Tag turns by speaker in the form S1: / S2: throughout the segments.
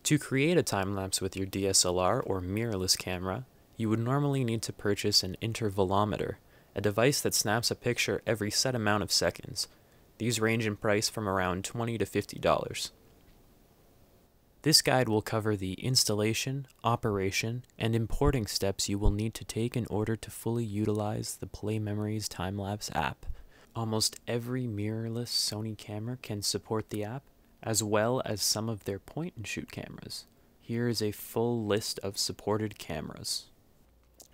S1: To create a time-lapse with your DSLR or mirrorless camera, you would normally need to purchase an intervalometer, a device that snaps a picture every set amount of seconds. These range in price from around $20 to $50. This guide will cover the installation, operation, and importing steps you will need to take in order to fully utilize the PlayMemories Time-Lapse app. Almost every mirrorless Sony camera can support the app, as well as some of their point-and-shoot cameras. Here is a full list of supported cameras.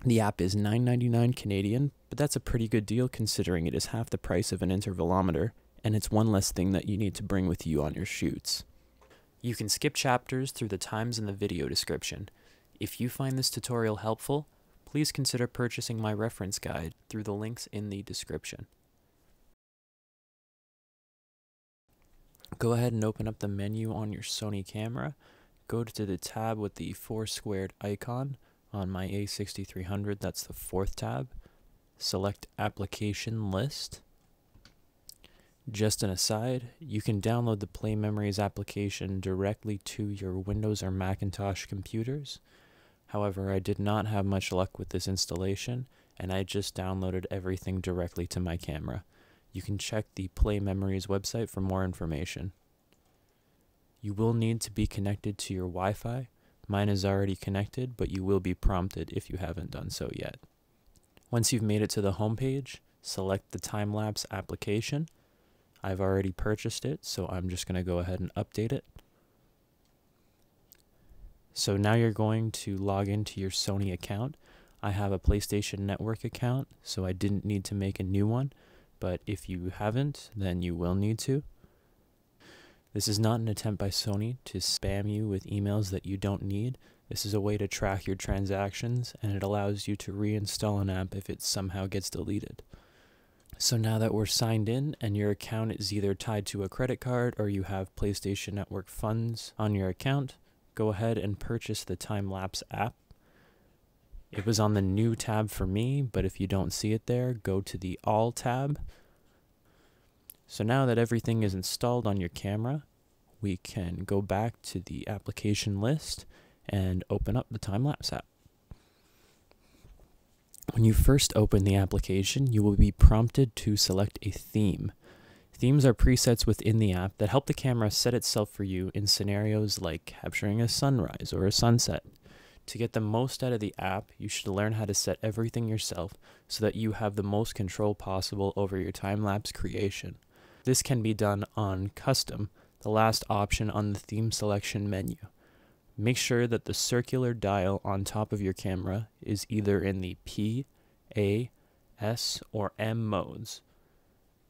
S1: The app is $9.99 Canadian, but that's a pretty good deal considering it is half the price of an intervalometer, and it's one less thing that you need to bring with you on your shoots. You can skip chapters through the times in the video description. If you find this tutorial helpful, please consider purchasing my reference guide through the links in the description. Go ahead and open up the menu on your Sony camera. Go to the tab with the 4 squared icon. On my A6300, that's the 4th tab. Select Application List. Just an aside, you can download the PlayMemories application directly to your Windows or Macintosh computers. However, I did not have much luck with this installation, and I just downloaded everything directly to my camera. You can check the PlayMemories website for more information. You will need to be connected to your Wi-Fi. Mine is already connected, but you will be prompted if you haven't done so yet. Once you've made it to the home page, select the Time-Lapse application. I've already purchased it, so I'm just going to go ahead and update it. So now you're going to log into your Sony account. I have a PlayStation Network account, so I didn't need to make a new one, but if you haven't, then you will need to. This is not an attempt by Sony to spam you with emails that you don't need. This is a way to track your transactions, and it allows you to reinstall an app if it somehow gets deleted. So now that we're signed in and your account is either tied to a credit card or you have PlayStation Network funds on your account, go ahead and purchase the Time-Lapse app. It was on the New tab for me, but if you don't see it there, go to the All tab. So now that everything is installed on your camera, we can go back to the application list and open up the Time-Lapse app. When you first open the application, you will be prompted to select a theme. Themes are presets within the app that help the camera set itself for you in scenarios like capturing a sunrise or a sunset. To get the most out of the app, you should learn how to set everything yourself so that you have the most control possible over your time-lapse creation. This can be done on Custom, the last option on the theme selection menu. Make sure that the circular dial on top of your camera is either in the P, A, S, or M modes.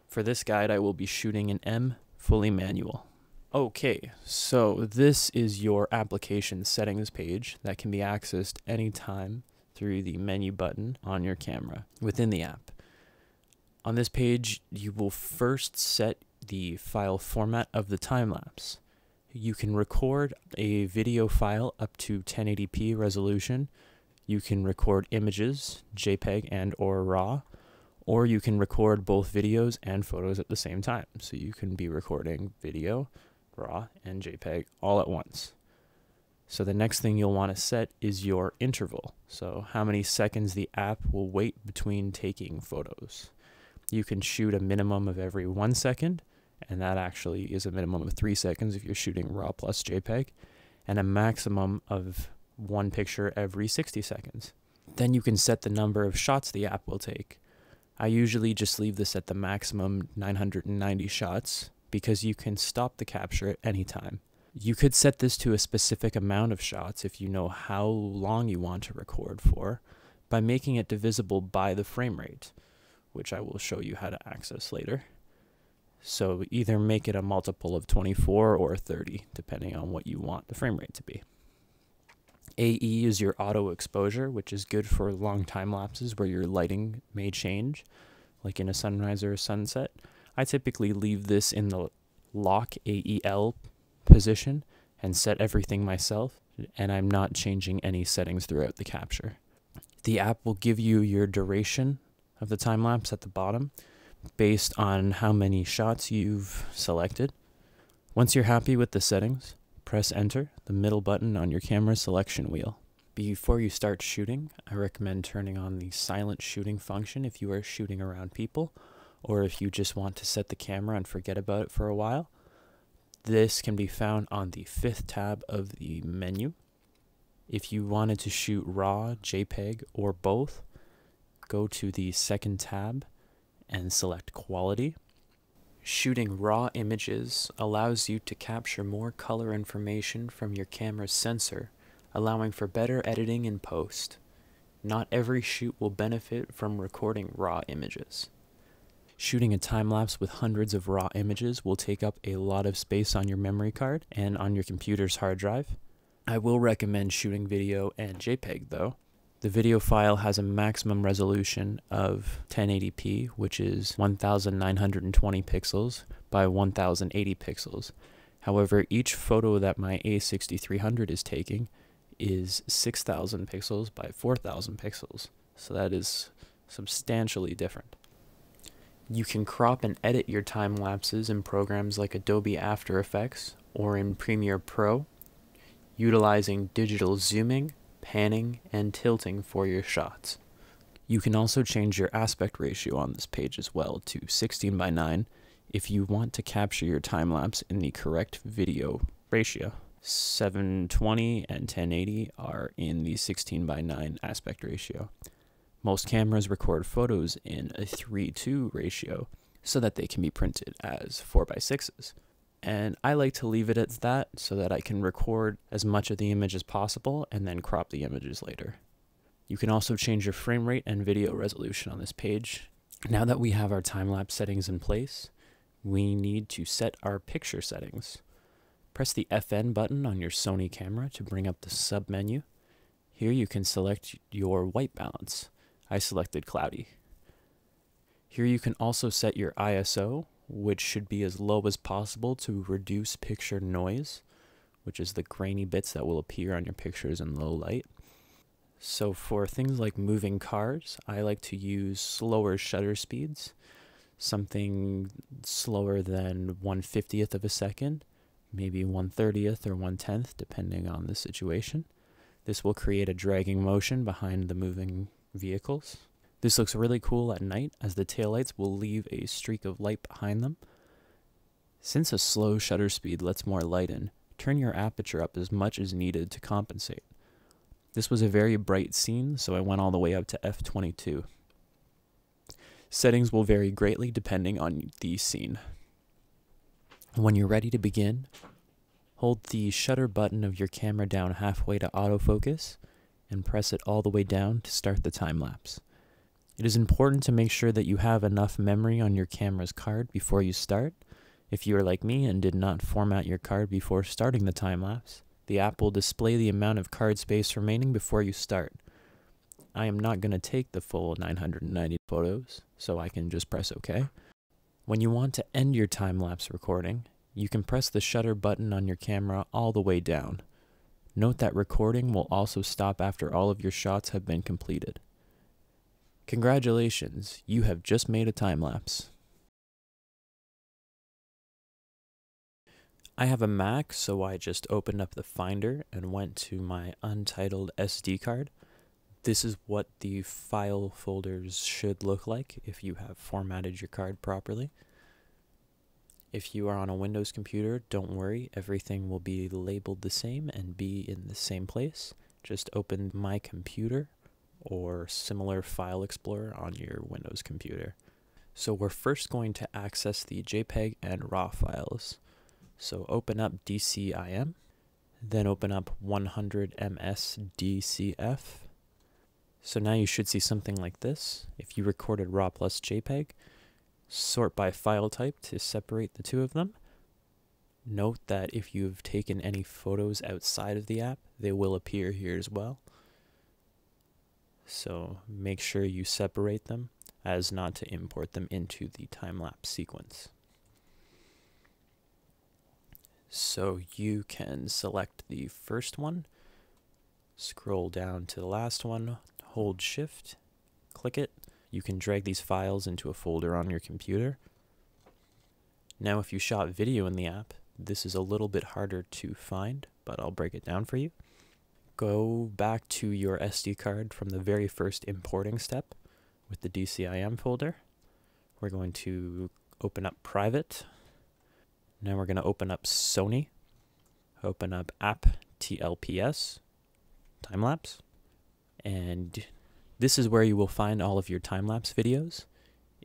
S1: For this guide, I will be shooting in M, fully manual. Okay, so this is your application settings page that can be accessed anytime through the menu button on your camera within the app. On this page, you will first set the file format of the time-lapse. You can record a video file up to 1080p resolution. You can record images, JPEG and or RAW, or you can record both videos and photos at the same time. So you can be recording video, RAW, and JPEG all at once. So the next thing you'll want to set is your interval. So how many seconds the app will wait between taking photos. You can shoot a minimum of every 1 second, and that actually is a minimum of 3 seconds if you're shooting RAW plus JPEG, and a maximum of 1 picture every 60 seconds. Then you can set the number of shots the app will take. I usually just leave this at the maximum 990 shots because you can stop the capture at any time. You could set this to a specific amount of shots if you know how long you want to record for by making it divisible by the frame rate, which I will show you how to access later. So either make it a multiple of 24 or 30, depending on what you want the frame rate to be. AE is your auto exposure, which is good for long time lapses where your lighting may change, like in a sunrise or a sunset. I typically leave this in the lock AEL position and set everything myself, and I'm not changing any settings throughout the capture. The app will give you your duration of the time lapse at the bottom, based on how many shots you've selected. Once you're happy with the settings, Press Enter, the middle button on your camera selection wheel. Before you start shooting, I recommend turning on the silent shooting function if you are shooting around people, or if you just want to set the camera and forget about it for a while. This can be found on the 5th tab of the menu. If you wanted to shoot RAW, JPEG, or both, go to the 2nd tab and select Quality. Shooting RAW images allows you to capture more color information from your camera's sensor, allowing for better editing in post. Not every shoot will benefit from recording RAW images. Shooting a time-lapse with hundreds of RAW images will take up a lot of space on your memory card and on your computer's hard drive. I will recommend shooting video and JPEG though. The video file has a maximum resolution of 1080p, which is 1920 pixels by 1080 pixels. However, each photo that my A6300 is taking is 6000 pixels by 4000 pixels, so that is substantially different. You can crop and edit your time lapses in programs like Adobe After Effects or in Premiere Pro, utilizing digital zooming, panning, and tilting for your shots. You can also change your aspect ratio on this page as well to 16:9 if you want to capture your time lapse in the correct video ratio. 720 and 1080 are in the 16:9 aspect ratio. Most cameras record photos in a 3:2 ratio so that they can be printed as 4:6s. And I like to leave it at that so that I can record as much of the image as possible and then crop the images later. You can also change your frame rate and video resolution on this page. Now that we have our time-lapse settings in place, we need to set our picture settings. Press the FN button on your Sony camera to bring up the sub-menu. Here you can select your white balance. I selected cloudy. Here you can also set your ISO, which should be as low as possible to reduce picture noise, which is the grainy bits that will appear on your pictures in low light. So for things like moving cars, I like to use slower shutter speeds, something slower than 1/50th of a second, maybe 1/30th or 1/10th, depending on the situation. This will create a dragging motion behind the moving vehicles. This looks really cool at night as the taillights will leave a streak of light behind them. Since a slow shutter speed lets more light in, turn your aperture up as much as needed to compensate. This was a very bright scene, so I went all the way up to f/22. Settings will vary greatly depending on the scene. When you're ready to begin, hold the shutter button of your camera down halfway to autofocus and press it all the way down to start the time lapse. It is important to make sure that you have enough memory on your camera's card before you start. If you are like me and did not format your card before starting the time lapse, the app will display the amount of card space remaining before you start. I am not going to take the full 990 photos, so I can just press OK. When you want to end your time-lapse recording, you can press the shutter button on your camera all the way down. Note that recording will also stop after all of your shots have been completed. Congratulations, you have just made a time-lapse. I have a Mac, so I just opened up the Finder and went to my untitled SD card. This is what the file folders should look like if you have formatted your card properly. If you are on a Windows computer, don't worry, everything will be labeled the same and be in the same place. Just open My Computer or similar file explorer on your Windows computer. So we're first going to access the JPEG and RAW files. So open up DCIM, then open up 100ms DCF. So now you should see something like this. If you recorded RAW plus JPEG, sort by file type to separate the two of them. Note that if you've taken any photos outside of the app, they will appear here as well. So make sure you separate them as not to import them into the time-lapse sequence. So you can select the first one, scroll down to the last one, hold Shift, click it. You can drag these files into a folder on your computer. Now if you shot video in the app, this is a little bit harder to find, but I'll break it down for you. Go back to your SD card from the very first importing step with the DCIM folder. We're going to open up Private. Now we're going to open up Sony. Open up App TLPS, Time-Lapse. And this is where you will find all of your time-lapse videos.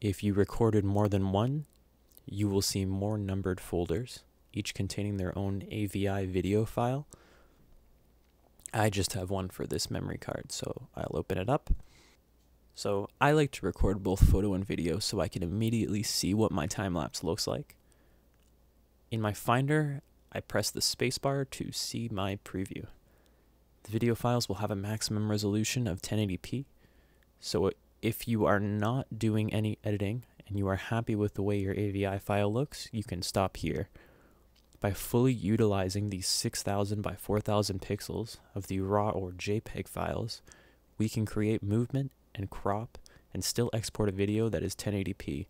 S1: If you recorded more than one, you will see more numbered folders, each containing their own AVI video file. I just have one for this memory card, so I'll open it up. So I like to record both photo and video so I can immediately see what my time-lapse looks like. In my Finder, I press the spacebar to see my preview. The video files will have a maximum resolution of 1080p, so if you are not doing any editing and you are happy with the way your AVI file looks, you can stop here. By fully utilizing these 6,000 by 4,000 pixels of the RAW or JPEG files, we can create movement and crop and still export a video that is 1080p